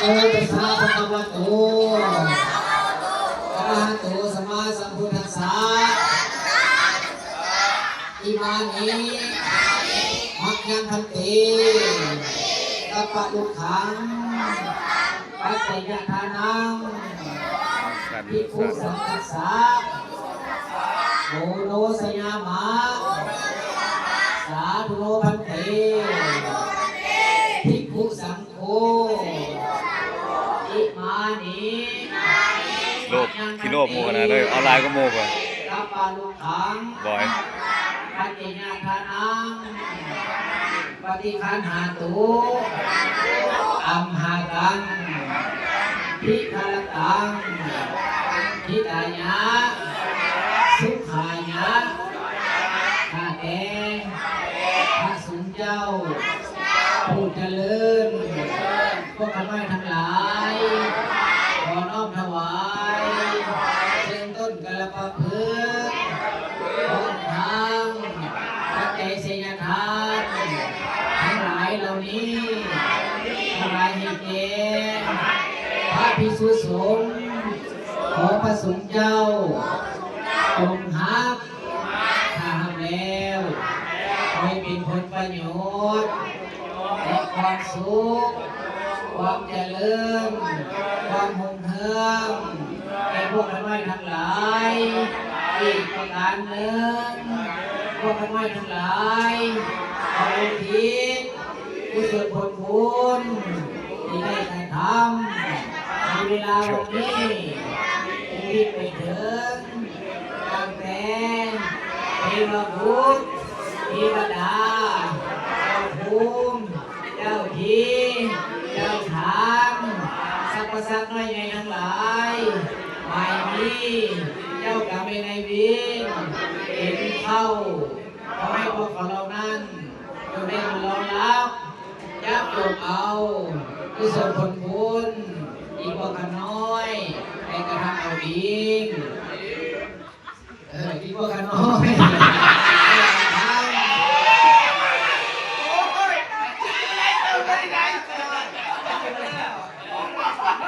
โมตัสสะภะคะวะโตอะระหะโตสัมมาสัมพุทธัสสะอิมานิมัคคังพันติกัปปะลุขังปัจจยทานังภิกขุสังฆัสสะโอโนสยามะสาธุโนพันติภิกขุสังโฆอิมานิโลภที่โลภโมกันนะเลยออนไลน์ก็โมกันกัปปะลุขังบ่อยปัจจยทานังปฏิคันหาตุอัมหากังพิคารตังพิตายะสุขายะข้าแต่พระสงฆ์เจ้าผู้เจริญพวกข้าพเจ้าทั้งหลายขอน้อมถวายเชิญต้นกระปะพฤกษ์ต้นทางปัจจัยเสยทานทั้งหลายเหล่านี้ทั้งหลายให้แก่พระภิกษุสงฆ์ขอพระสงฆ์เจ้าจงฮับถ้าฮับแล้วให้เป็นผลประโยชน์และความสุขความเจริญความหุ่งเฮืองแก่พวกข้าพเจ้าทั้งหลายอีกประการหนึ่งพวกข้าพเจ้าทั้งหลายขออุทิศกุศลผลบุญที่ได้กระทำในเวลาวันนี้ที่ไปถึงตั้งแต่เทวบุตรเทวดาเจ้าภูมิเจ้าทีเจ้าทางสรรพสัตว์น้อยใหญ่ทั้งหลายไม่มีเจ้ากรรมในเวรเห็นเข้าขอให้พวกเรานั้นจงได้รองรับยับยกเอากุศลผลบุญอีกพวกกันน้อยให้กระทำเอาเองอีกพวกกันน้อย